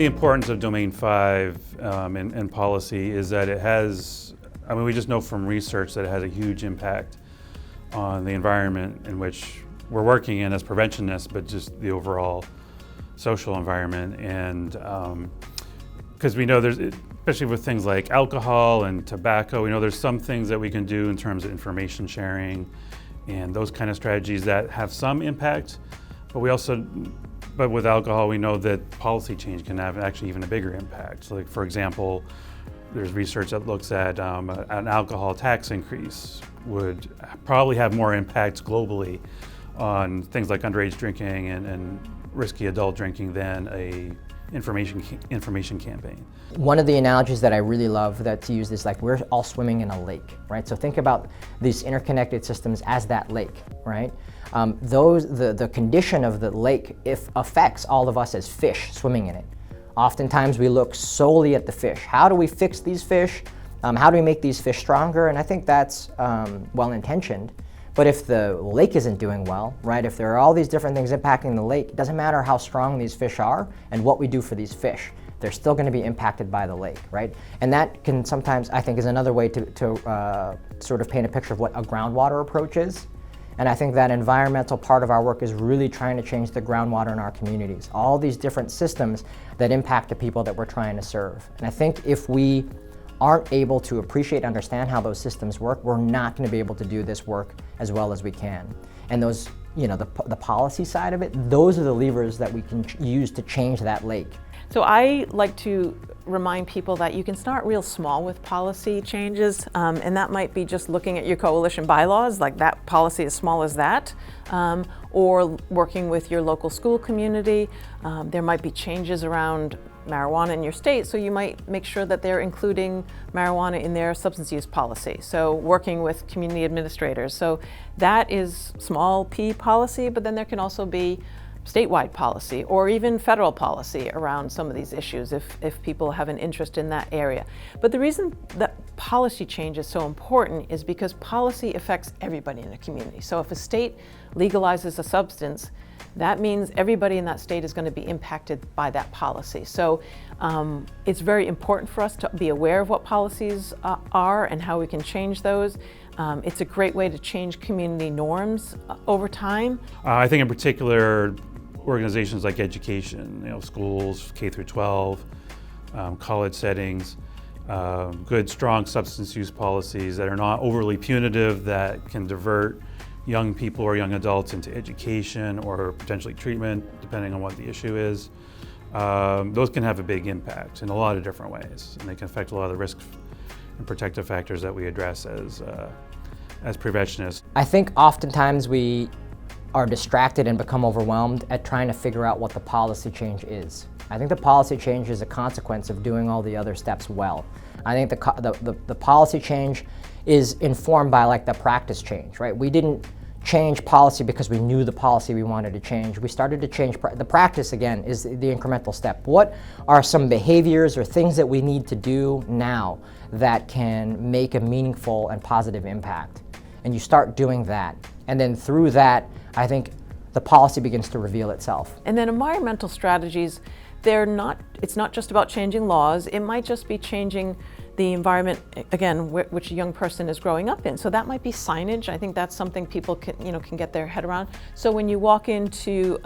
the importance of Domain 5 in policy is that it has, we just know from research that it has a huge impact on the environment in which we're working in as preventionists, but just the overall social environment. And because we know there's, especially with things like alcohol and tobacco, we know there's some things that we can do in terms of information sharing and those kind of strategies that have some impact. But but with alcohol, we know that policy change can have actually even a bigger impact. So like, for example, there's research that looks at an alcohol tax increase would probably have more impacts globally on things like underage drinking and risky adult drinking than a information campaign. One of the analogies that I really love to use is like we're all swimming in a lake, right? So think about these interconnected systems as that lake, right? The condition of the lake affects all of us as fish swimming in it. Oftentimes we look solely at the fish. How do we fix these fish? How do we make these fish stronger? And I think that's well-intentioned. But if the lake isn't doing well, right, if there are all these different things impacting the lake, it doesn't matter how strong these fish are and what we do for these fish. They're still going to be impacted by the lake, right? And that can sometimes, I think, is another way to sort of paint a picture of what a groundwater approach is. And I think that environmental part of our work is really trying to change the groundwater in our communities. All these different systems that impact the people that we're trying to serve. And I think if we aren't able to appreciate and understand how those systems work, we're not going to be able to do this work as well as we can. And those, the policy side of it, those are the levers that we can use to change that lake. So I like to remind people that you can start real small with policy changes, and that might be just looking at your coalition bylaws, like that policy as small as that, or working with your local school community. There might be changes around marijuana in your state, so you might make sure that they're including marijuana in their substance use policy. So working with community administrators. So that is small p policy, but then there can also be statewide policy or even federal policy around some of these issues if people have an interest in that area. But the reason that policy change is so important is because policy affects everybody in a community. So if a state legalizes a substance, that means everybody in that state is going to be impacted by that policy. So it's very important for us to be aware of what policies are and how we can change those. It's a great way to change community norms over time. I think in particular, organizations like education, schools, K through 12, college settings, good, strong substance use policies that are not overly punitive, that can divert young people or young adults into education or potentially treatment, depending on what the issue is. Those can have a big impact in a lot of different ways, and they can affect a lot of the risk and protective factors that we address as preventionists. I think oftentimes we are distracted and become overwhelmed at trying to figure out what the policy change is. I think the policy change is a consequence of doing all the other steps well. I think the policy change is informed by like the practice change, right? We didn't change policy because we knew the policy we wanted to change. We started to change the practice. Again, is the incremental step. What are some behaviors or things that we need to do now that can make a meaningful and positive impact? And you start doing that. And then through that, I think the policy begins to reveal itself. And then environmental strategies, it's not just about changing laws. It might just be changing the environment, again, which a young person is growing up in. So that might be signage. I think that's something people can get their head around. So when you walk into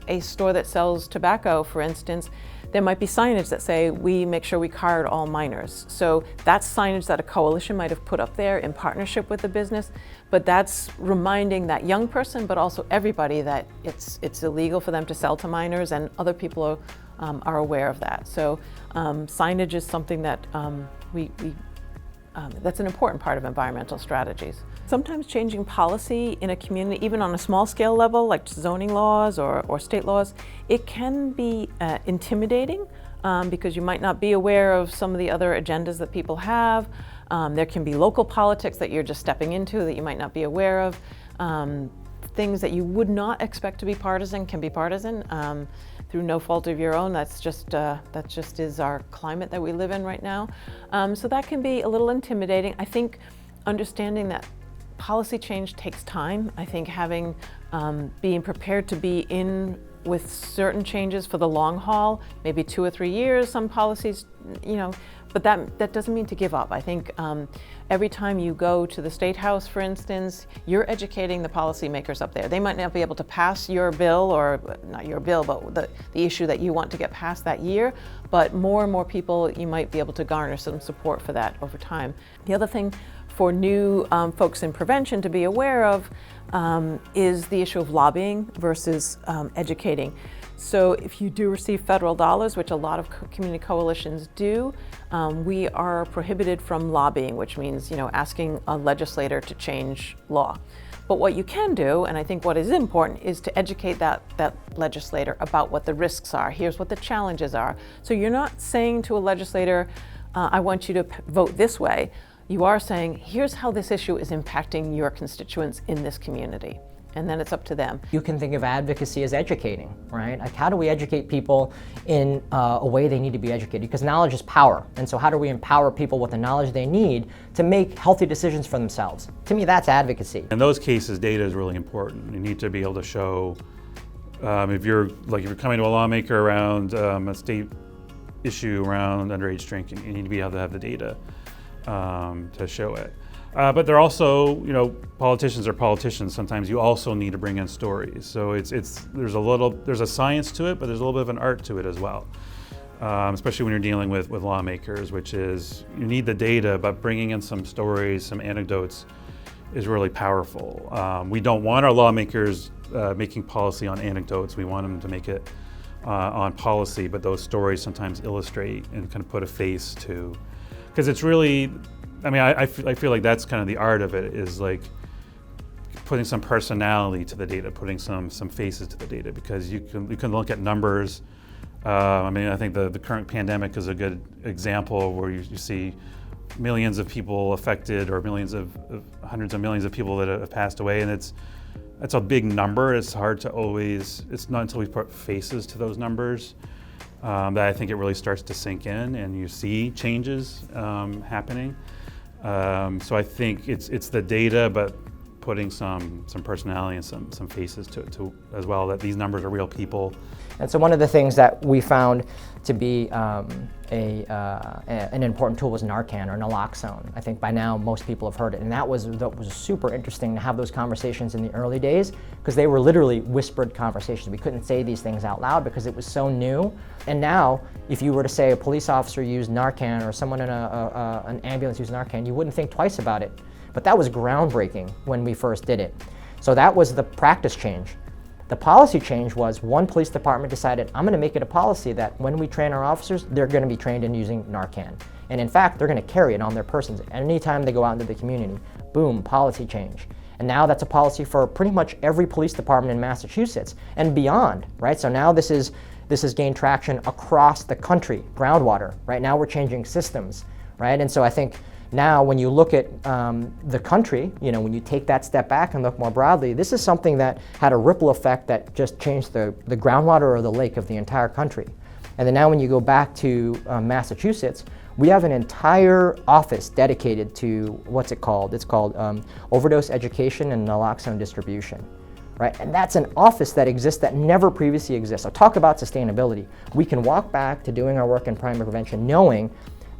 a store that sells tobacco, for instance, there might be signage that say, we make sure we card all minors. So that's signage that a coalition might have put up there in partnership with the business, but that's reminding that young person, but also everybody, that it's illegal for them to sell to minors, and other people are aware of that. So signage is something that that's an important part of environmental strategies. Sometimes changing policy in a community, even on a small scale level, like zoning laws or state laws, it can be intimidating because you might not be aware of some of the other agendas that people have. There can be local politics that you're just stepping into that you might not be aware of. Things that you would not expect to be partisan can be partisan through no fault of your own. That just is our climate that we live in right now. So that can be a little intimidating. I think understanding that policy change takes time. I think being prepared to be in with certain changes for the long haul, maybe 2 or 3 years, some policies, but that doesn't mean to give up. I think every time you go to the State House, for instance, you're educating the policymakers up there. They might not be able to pass your bill, or not your bill, but the issue that you want to get passed that year, but more and more people, you might be able to garner some support for that over time. The other thing for new folks in prevention to be aware of is the issue of lobbying versus educating. So if you do receive federal dollars, which a lot of community coalitions do, we are prohibited from lobbying, which means asking a legislator to change law. But what you can do, and I think what is important, is to educate that legislator about what the risks are. Here's what the challenges are. So you're not saying to a legislator, I want you to vote this way. You are saying, here's how this issue is impacting your constituents in this community. And then it's up to them. You can think of advocacy as educating, right? Like, how do we educate people in a way they need to be educated? Because knowledge is power. And so how do we empower people with the knowledge they need to make healthy decisions for themselves? To me, that's advocacy. In those cases, data is really important. You need to be able to show, if you're coming to a lawmaker around a state issue around underage drinking, you need to be able to have the data to show it. But they're also, politicians are politicians. Sometimes you also need to bring in stories. So there's a science to it, but there's a little bit of an art to it as well. Especially when you're dealing with lawmakers, which is you need the data, but bringing in some stories, some anecdotes is really powerful. We don't want our lawmakers making policy on anecdotes. We want them to make it on policy, but those stories sometimes illustrate and kind of put a face to, because it's really, I feel like that's kind of the art of it, is like putting some personality to the data, putting some faces to the data, because you can look at numbers. I think the current pandemic is a good example where you see millions of people affected, or hundreds of millions of people that have passed away, and it's a big number. It's hard to always, it's not until we put faces to those numbers that I think it really starts to sink in and you see changes happening. So I think it's the data, but putting some personality and some faces to as well, that these numbers are real people. And so one of the things that we found to be an important tool was Narcan, or naloxone. I think by now most people have heard it, and that was super interesting to have those conversations in the early days, because they were literally whispered conversations. We couldn't say these things out loud because it was so new. And now, if you were to say a police officer used Narcan, or someone in an ambulance used Narcan, you wouldn't think twice about it. But that was groundbreaking when we first did it. So that was the practice change. The policy change was one police department decided, I'm going to make it a policy that when we train our officers, they're going to be trained in using Narcan. And in fact, they're going to carry it on their persons. Anytime they go out into the community, boom, policy change. And now that's a policy for pretty much every police department in Massachusetts and beyond, right? So now this has gained traction across the country, groundwater. Right now we're changing systems, right? And so I think now when you look at the country, when you take that step back and look more broadly, this is something that had a ripple effect that just changed the groundwater or the lake of the entire country. And then now when you go back to Massachusetts, we have an entire office dedicated to what's it called? It's called Overdose Education and Naloxone Distribution. Right? And that's an office that exists that never previously existed. So talk about sustainability. We can walk back to doing our work in primary prevention knowing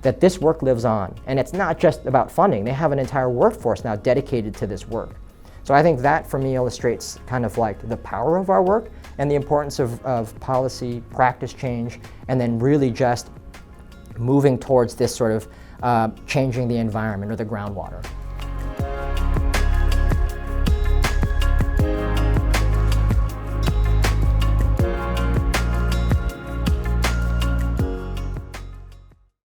that this work lives on. And it's not just about funding. They have an entire workforce now dedicated to this work. So I think that for me illustrates kind of like the power of our work and the importance of policy, practice change, and then really just moving towards this sort of changing the environment or the groundwater.